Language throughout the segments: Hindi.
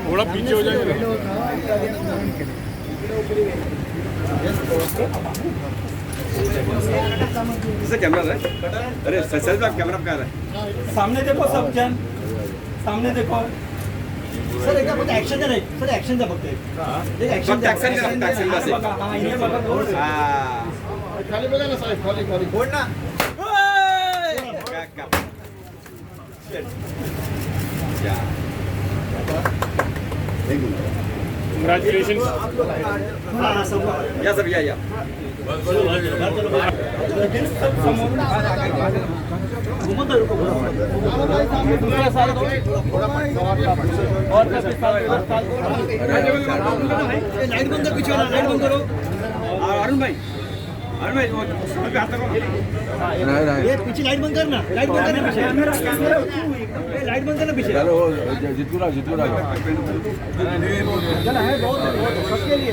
थोड़ा पीछे हो जाएगा। कैमरा है, अरे सच में कैमरा कहाँ है? सामने देखो सब जन, सामने देखो सर. एकदा फक्त ऍक्शन द्या नाही सर, ऍक्शन द्या फक्त. एक ऍक्शन द्या. हां इथे बघा थोडं. खाली बघा ना साहेब, खाली खाली बोल ना. कंग्रॅच्युलेशन. या सर या. लाइट बंद कर, पीछे लाइट बंद करो. अरुण भाई ये पीछे लाइट बंद करना, लाइट बंद करना पीछे. लाइट बंद करना पीछे. जितू रहा चला है बहुत सबके लिए.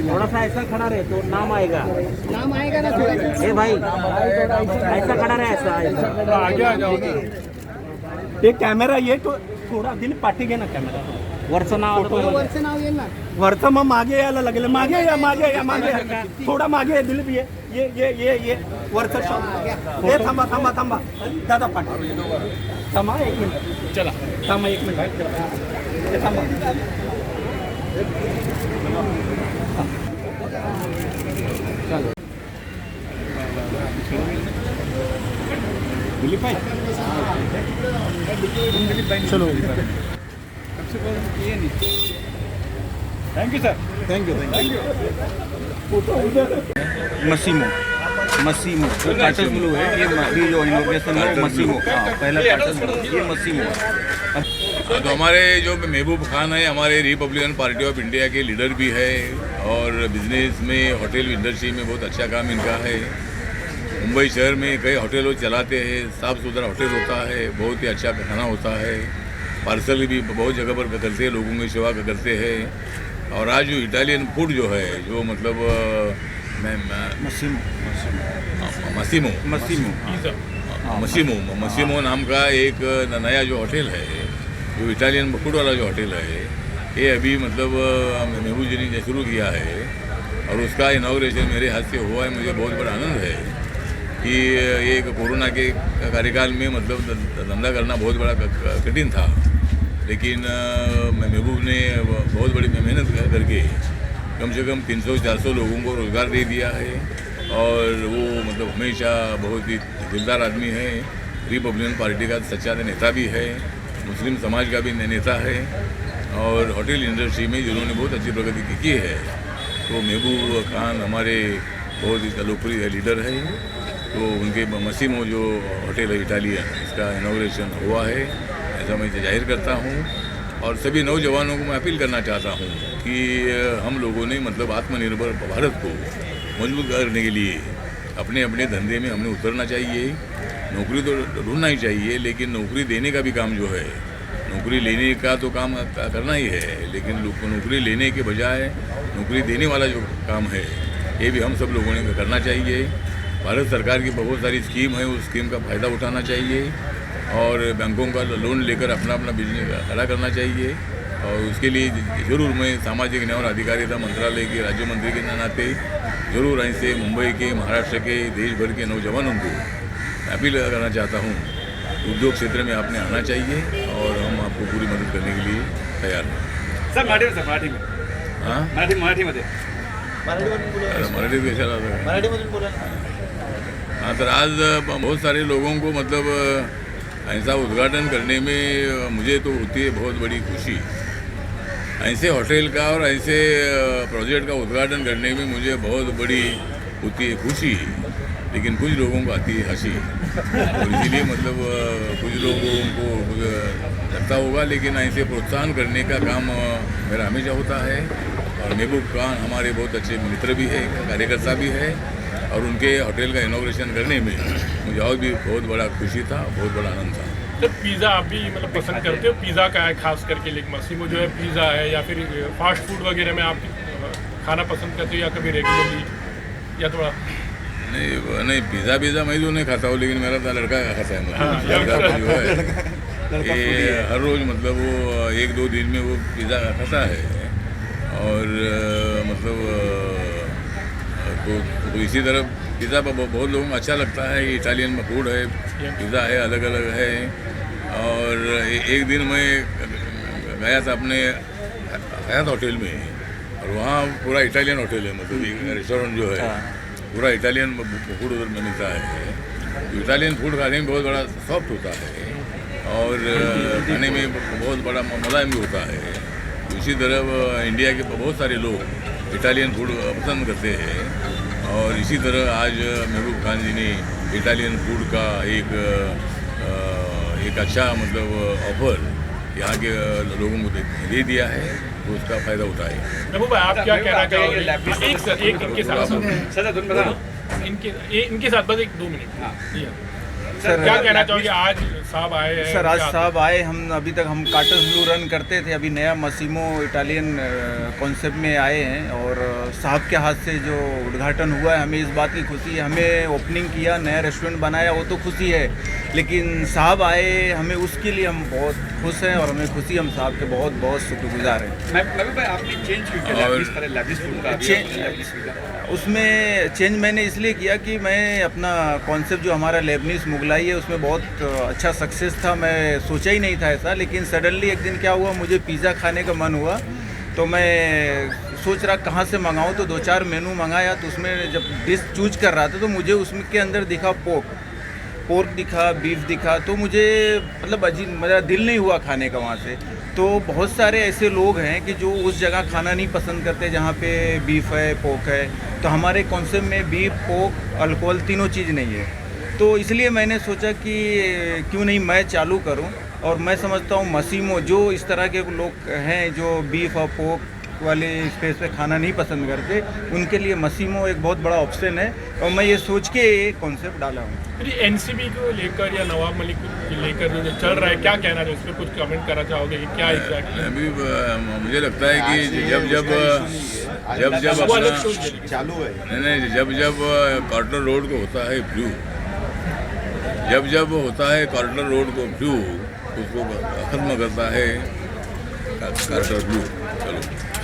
थोड़ा सा ऐसा खड़ा रहे तो नाम आएगा ना. ए भाई ऐसा खड़ा रहे, ऐसा आगे आ जाओ. ते कॅमेरा ये तो थोडा दिल पाठी घे ना कॅमेरा. वरचं नाव वरचं मग मागे यायला लागेल. मागे या. थोडा मागे दिलीप ये वरचं शॉट. हे थांबा दादा पाठी थांबा 1 मिनिट. चला थांबा 1 मिनिट. हे थांबा. दिलीप भाई, चलो. Thank you sir. Thank you. मसीमो टाटस ब्लू है ये जो इनोग्रेशन है मसीमो. पहला टाटस ब्लू ये मसीमो. तो हमारे जो महबूब खान है, हमारे रिपब्लिकन पार्टी ऑफ इंडिया के लीडर भी है और बिजनेस में होटल इंडस्ट्री में बहुत अच्छा काम इनका है. मुंबई शहर में कई होटल चलाते हैं, साफ़ सुथरा होटल होता है, बहुत ही अच्छा खाना होता है. पार्सल भी बहुत जगह पर करते हैं, लोगों की सेवा करते हैं. और आज जो इटालियन फूड जो है, जो मतलब मसीमो नाम का एक नया जो होटल है, जो इटालियन फूड वाला जो होटल है, ये अभी मतलब महबूब जी ने शुरू किया है और उसका इनॉग्रेशन मेरे हाथ से हुआ है. मुझे बहुत बड़ा आनंद है कि ये कोरोना के कार्यकाल में मतलब धंधा करना बहुत बड़ा कठिन था, लेकिन महबूब ने बहुत बड़ी मेहनत करके कम से कम 300-400 लोगों को रोज़गार दे दिया है. और वो मतलब हमेशा बहुत ही दिलदार आदमी है. रिपब्लिकन पार्टी का सच्चा नेता भी है, मुस्लिम समाज का भी नेता है और होटल इंडस्ट्री में जिन्होंने बहुत अच्छी प्रगति की है. तो महबूब खान हमारे बहुत ही लोकप्रिय लीडर है. तो उनके मसीमो जो होटल है इटालियन, इसका इनॉग्रेशन हुआ है, ऐसा मैं जाहिर करता हूँ. और सभी नौजवानों को मैं अपील करना चाहता हूँ कि हम लोगों ने मतलब आत्मनिर्भर भारत को मजबूत करने के लिए अपने अपने धंधे में हमने उतरना चाहिए. नौकरी तो ढूंढना ही चाहिए, लेकिन नौकरी देने का भी काम जो है, नौकरी लेने का तो काम करना ही है, लेकिन नौकरी लेने के बजाय नौकरी देने वाला जो काम है, ये भी हम सब लोगों ने करना चाहिए. भारत सरकार की बहुत सारी स्कीम है, उस स्कीम का फ़ायदा उठाना चाहिए और बैंकों का लोन लेकर अपना बिजनेस खड़ा करना चाहिए. और उसके लिए ज़रूर मैं सामाजिक न्याय और अधिकारिता मंत्रालय के राज्य मंत्री के नाते ज़रूर ऐसे मुंबई के, महाराष्ट्र के, देश भर के नौजवानों को अपील करना चाहता हूँ. उद्योग क्षेत्र में आपने आना चाहिए और हम आपको पूरी मदद करने के लिए तैयार हैं. सर मराठी में हाँ, मराठीमध्ये मराठी कशाला? हाँ, तर आज बहुत सारे लोगों को मतलब ऐसा उद्घाटन करने में मुझे तो होती है बहुत बड़ी खुशी. ऐसे होटल का और ऐसे प्रोजेक्ट का उद्घाटन करने में मुझे बहुत बड़ी होती है खुशी, लेकिन कुछ लोगों को आती है हंसी. और इसीलिए मतलब कुछ लोगों को लगता होगा, लेकिन ऐसे प्रोत्साहन करने का काम मेरा हमेशा होता है। और महबूब खान हमारे बहुत अच्छे मित्र भी है, कार्यकर्ता भी है, और उनके होटल का इनॉग्रेशन करने में मुझे और भी बहुत बड़ा खुशी था, बहुत बड़ा आनंद था। तो पिज़्ज़ा आप भी मतलब पसंद करते हो? पिज़्ज़ा का है खास करके, लेकिन मसीमो जो है पिज़्ज़ा है, या फिर फास्ट फूड वगैरह में आप खाना पसंद करते हो या कभी रेगुलरली या थोड़ा? नहीं पिज़्ज़ा मैं तो नहीं खाता हूँ, लेकिन मेरा तो लड़का खाता है। मतलब लड़का जो है ये हर रोज़ मतलब वो 1-2 दिन में वो पिज़्ज़ा खाता है। और मतलब तो इसी तरह पिज़्ज़ा बहुत लोगों को अच्छा लगता है। इटालियन फूड है, पिज़्ज़ा है, अलग अलग है। और एक दिन मैं गया था अपने हयात होटल में, और वहाँ पूरा इटालियन होटल है, मतलब एक रेस्टोरेंट जो है पूरा इटालियन फूड उधर मिलता है। इटालियन फूड खाने में बहुत बड़ा सॉफ्ट होता है, और खाने में बहुत बड़ा मुलायम भी होता है। इसी तरह इंडिया के बहुत सारे लोग इटालियन फूड पसंद करते हैं, और इसी तरह आज महबूब खान जी ने इटालियन फूड का एक अच्छा मतलब ऑफर यहाँ के लोगों को दे दिया है, तो उसका फ़ायदा उठाए। महबूब भाई, आप क्या कहना चाहोगे? एक इनके साथ बस 1-2 मिनट सर, क्या कहना चाहोगे? आज साहब आए हैं सर, आज साहब आए। हम अभी तक हम कार्टस ब्लू रन करते थे, अभी नया मसीमो इटालियन कॉन्सेप्ट में आए हैं, और साहब के हाथ से जो उद्घाटन हुआ है हमें इस बात की खुशी है। हमें ओपनिंग किया, नया रेस्टोरेंट बनाया, वो तो खुशी है, लेकिन साहब आए हमें उसके लिए हम बहुत खुश हैं, और हमें खुशी, हम साहब के बहुत बहुत शुक्रगुजार हैं। आपने चेंज क्यों किया लेविस फूड का? उसमें चेंज मैंने इसलिए किया कि मैं अपना कॉन्सेप्ट जो हमारा लेबनीज मुगलाई है उसमें बहुत अच्छा सक्सेस था। मैं सोचा ही नहीं था ऐसा, लेकिन सडनली एक दिन क्या हुआ, मुझे पिज़्ज़ा खाने का मन हुआ, तो मैं सोच रहा कहाँ से मंगाऊँ, तो 2-4 मेनू मंगाया। तो उसमें जब डिश चूज कर रहा था तो मुझे उसमें के अंदर दिखा पोर्क दिखा, बीफ दिखा, तो मुझे मतलब अजीब, मेरा दिल नहीं हुआ खाने का वहाँ से। तो बहुत सारे ऐसे लोग हैं कि जो उस जगह खाना नहीं पसंद करते जहाँ पे बीफ है, पोर्क है। तो हमारे कॉन्सेप्ट में बीफ, पोर्क, अल्कोहल तीनों चीज़ नहीं है, तो इसलिए मैंने सोचा कि क्यों नहीं मैं चालू करूं। और मैं समझता हूं मसीमो जो इस तरह के लोग हैं जो बीफ और पोर्क वाले स्पेस पे खाना नहीं पसंद करते, उनके लिए मसीमो एक बहुत बड़ा ऑप्शन है, और मैं ये सोच के कॉन्सेप्ट डाला हूँ। एनसीबी को लेकर या नवाब मलिक को लेकर जो चल रहा है, क्या कहना है, उस पर कुछ कमेंट करना चाहोगे कि क्या एग्जैक्टली? अभी मुझे लगता है कि जब अपना चालू है, नहीं, जब कार्टर रोड को होता है व्यू, जब होता है कार्टर रोड को व्यू, उसको खत्म करता है कार्टर व्यू।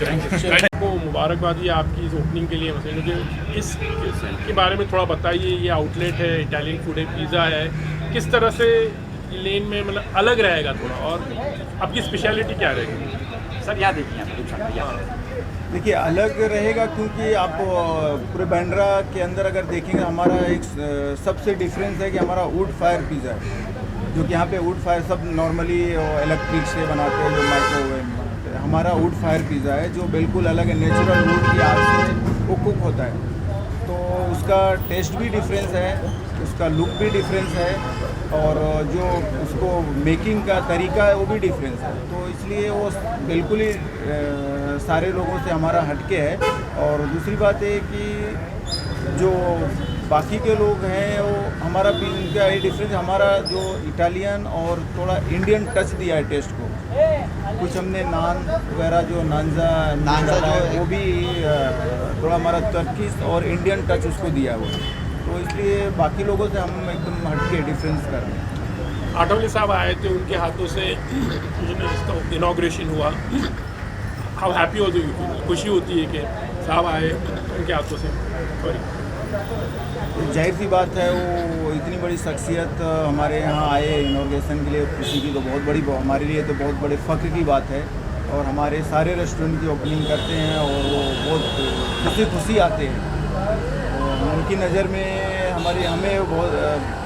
चलो, मुबारकबाद ये आपकी इस ओपनिंग के लिए। मतलब मुझे इसके बारे में थोड़ा बताइए। ये आउटलेट है, इटालियन फूड है, पिज़्ज़ा है, किस तरह से लेन में मतलब अलग रहेगा थोड़ा, और आपकी स्पेशलिटी क्या रहेगी? सर यहाँ देखिए, देखिए अलग रहेगा क्योंकि आप पूरे बांद्रा के अंदर अगर देखेंगे, हमारा एक सबसे डिफरेंस है कि हमारा वुड फायर पिज़्ज़ा है, जो कि यहाँ पे वुड फायर सब नॉर्मली इलेक्ट्रिक से बनाते हैं, जो माइक्रोवेव में बनाते हैं। हमारा वुड फायर पिज़्ज़ा है जो बिल्कुल अलग है, नेचुरल वुड की आग से वो कुक होता है, तो उसका टेस्ट भी डिफरेंस है, उसका लुक भी डिफरेंस है, और जो उसको मेकिंग का तरीका है वो भी डिफरेंस है। तो इसलिए वो बिल्कुल ही सारे लोगों से हमारा हटके है। और दूसरी बात है कि जो बाकी के लोग हैं वो हमारा भी इनका ये डिफरेंस, हमारा जो इटालियन और थोड़ा इंडियन टच दिया है टेस्ट को। कुछ हमने नान वगैरह जो नानजा जो है वो भी थोड़ा हमारा टर्किश और इंडियन टच उसको दिया हुआ है, तो इसलिए बाकी लोगों से हम एकदम हटके डिफरेंस कर रहे हैं। आठवले साहब आए थे, उनके हाथों से इसका इनॉग्रेशन हुआ। हाउ हैप्पी हो, खुशी होती है कि साहब आए उनके हाथों से। जाहिर सी बात है, वो इतनी बड़ी शख्सियत हमारे यहाँ आए इनॉग्रेशन के लिए, खुशी की तो बहुत बड़ी, हमारे लिए तो बहुत बड़े फ़ख्र की बात है। और हमारे सारे रेस्टोरेंट की ओपनिंग करते हैं और वो बहुत खुशी आते हैं। उनकी नज़र में हमें बहुत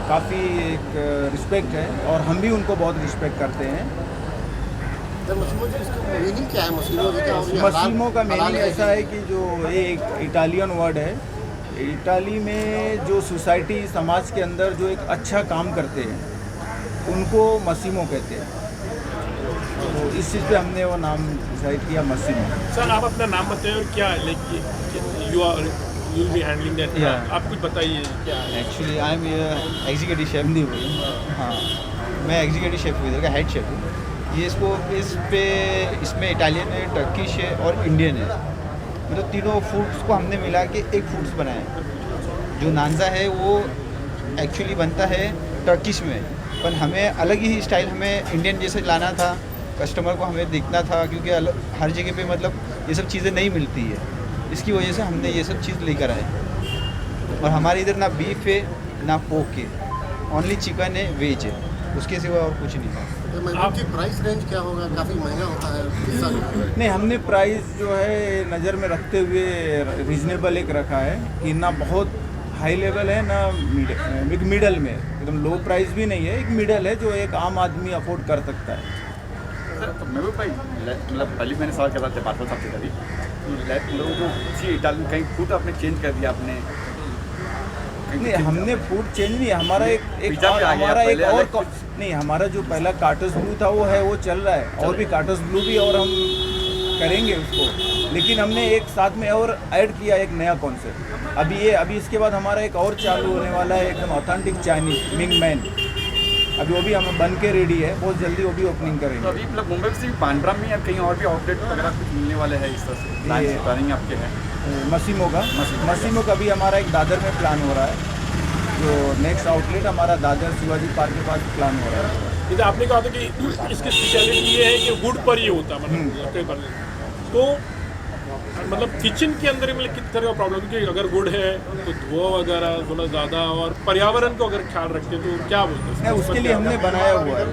काफ़ी एक रिस्पेक्ट है, और हम भी उनको बहुत रिस्पेक्ट करते हैं। मीनिंग क्या है मसीमो का मीनिंग ऐसा है कि जो ये एक इटालियन वर्ड है, इटाली में जो सोसाइटी समाज के अंदर जो एक अच्छा काम करते हैं उनको मसीमो कहते हैं। तो इस चीज़ पे हमने वो नाम डिसाइड किया मसीमो। सर आप अपना नाम बताइए और क्या like you will be handling that, आप कुछ बताइए क्या है? Actually I am executive chef नहीं हुई। हाँ, मैं एग्जीक्यूटिव शेफ हुई इधर का हेड शेफ हूँ। ये इसमें इटालियन है, टर्किश है और इंडियन है। मतलब तीनों फूड्स को हमने मिला के एक फूड्स बनाया। जो नानजा है वो एक्चुअली बनता है टर्किश में, पर हमें अलग ही स्टाइल हमें इंडियन जैसे लाना था। कस्टमर को हमें देखना था क्योंकि हर जगह पे मतलब ये सब चीज़ें नहीं मिलती है। इसकी वजह से हमने ये सब चीज़ लेकर आए। और हमारे इधर ना बीफ है ना पोक है, ओनली चिकन है, वेज है, उसके सिवा और कुछ नहीं है। आपकी प्राइस रेंज क्या होगा? काफ़ी महंगा होता है पिज़्ज़ा। नहीं, हमने प्राइस जो है नज़र में रखते हुए रीजनेबल एक रखा है कि ना बहुत हाई लेवल है ना एक मिडल में, एकदम लो प्राइस भी नहीं है, एक मिडल है जो एक आम आदमी अफोर्ड कर सकता है। सर तो महबूब भाई मतलब पहले मैंने सवाल किया था पार्सल साहब से कभी मतलब जो किसी इटालियन कहीं फूड आपने चेंज कर दिया आपने? नहीं, हमने फूड चेंज नहीं, हमारा एक पिज़्ज़ा और, भी आ गया, हमारा एक पहले और अलग नहीं, हमारा जो पहला कार्टस ब्लू था वो है, वो चल रहा है और भी कार्टस ब्लू भी और हम करेंगे उसको। लेकिन हमने एक साथ में और ऐड किया एक नया कॉन्सेप्ट। अभी इसके बाद हमारा एक और चालू होने वाला है एकदम ऑथेंटिक चाइनीज मिंग मैन। अभी वो भी हम बन के रेडी है, बहुत जल्दी वो भी ओपनिंग तो करेंगे। अभी मतलब मुंबई से बांद्रा में या कहीं और भी आउटलेट वगैरह कुछ मिलने वाले हैं इस तरह से प्लानिंग आपके हैं? मसीमो का भी हमारा एक दादर में प्लान हो रहा है। जो नेक्स्ट आउटलेट हमारा दादर शिवाजी पार्क के पास प्लान हो रहा है। जैसे आपने कहा था कि इसकी स्पेशलिटी ये है कि वुड पर ही होता है, मतलब कई बार तो मतलब किचन के अंदर मतलब किस तरह का प्रॉब्लम, क्योंकि अगर वुड है तो धुआं वगैरह थोड़ा ज़्यादा, और पर्यावरण को अगर ख्याल रखते तो क्या बोलते हैं? उसके लिए हमने बनाया हुआ है,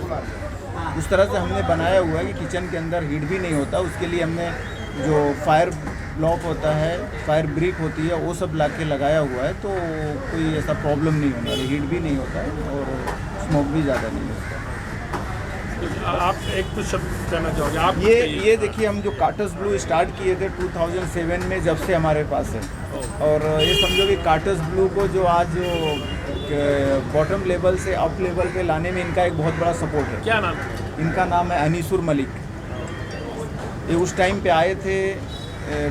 उस तरह से हमने बनाया हुआ है कि किचन के अंदर हीट भी नहीं होता। उसके लिए हमने जो फायर ब्लॉक होता है, फायर ब्रिक होती है, वो सब ला के लगाया हुआ है, तो कोई ऐसा प्रॉब्लम नहीं होने वाली, हीट भी नहीं होता है और स्मोक भी ज़्यादा नहीं होता। आप एक कुछ शब्द कहना चाहोगे आप? ये देखिए, हम जो कार्टस ब्लू स्टार्ट किए थे 2007 में, जब से हमारे पास है। और ये समझो कि कार्टस ब्लू को जो आज बॉटम लेवल से अप लेवल पे लाने में इनका एक बहुत बड़ा सपोर्ट है। क्या नाम है? इनका नाम है अनीसुर मलिक। ये उस टाइम पे आए थे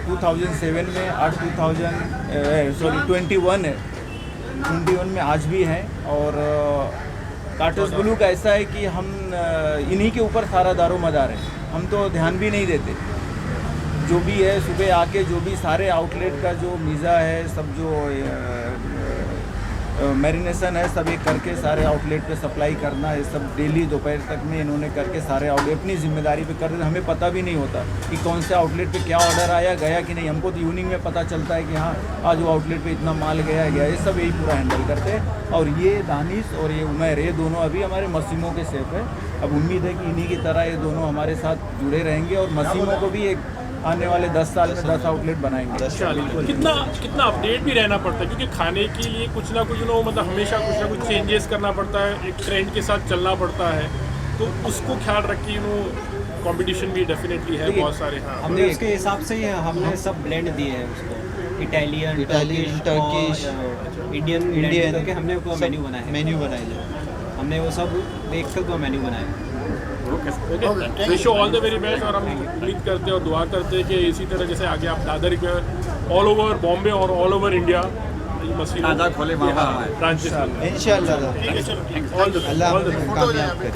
2007 में, आज 21 है, 21 में आज भी हैं। और कार्टस ब्लू का ऐसा है कि हम इन्हीं के ऊपर सारा दारोमदार है, हम तो ध्यान भी नहीं देते। जो भी है सुबह आके जो भी सारे आउटलेट का जो मीज़ा है, सब जो मैरिनेशन है, सब एक करके सारे आउटलेट पे सप्लाई करना है, सब डेली दोपहर तक में इन्होंने करके सारे आउटलेट अपनी जिम्मेदारी पे कर रहे हैं। हमें पता भी नहीं होता कि कौन से आउटलेट पे क्या ऑर्डर आया गया कि नहीं। हमको तो इवनिंग में पता चलता है कि हाँ आज वो आउटलेट पे इतना माल गया, ये सब यही पूरा हैंडल करते हैं। और ये दानिश और ये उमैर, ये दोनों अभी हमारे मसीमो के शेफ है। अब उम्मीद है कि इन्हीं की तरह ये दोनों हमारे साथ जुड़े रहेंगे और मसीमो को भी एक आने वाले 10 साल में 10 आउटलेट बनाएंगे। कितना अपडेट भी रहना पड़ता है, क्योंकि खाने के लिए कुछ ना कुछ मतलब हमेशा कुछ ना कुछ चेंजेस करना पड़ता है, एक ट्रेंड के साथ चलना पड़ता है, तो उसको ख्याल रख के कंपटीशन भी डेफिनेटली है बहुत सारे। हाँ, हमने उसके हिसाब से ही हमने सब ब्लेंड दिए हैं उसको, इटालियन, टर्किश, इंडियन करके हमने वो मेन्यू बनाया। हमने वो सब देख कर वो मेन्यू बनाया। Wish you all the very best, और हम उम्मीद करते हैं और दुआ करते हैं कि इसी तरह जैसे आगे आप दादर के ऑल ओवर बॉम्बे और ऑल ओवर इंडिया खोले ब्रांचेस इंशाल्लाह। ऑल द अल्लाह कामयाब करे।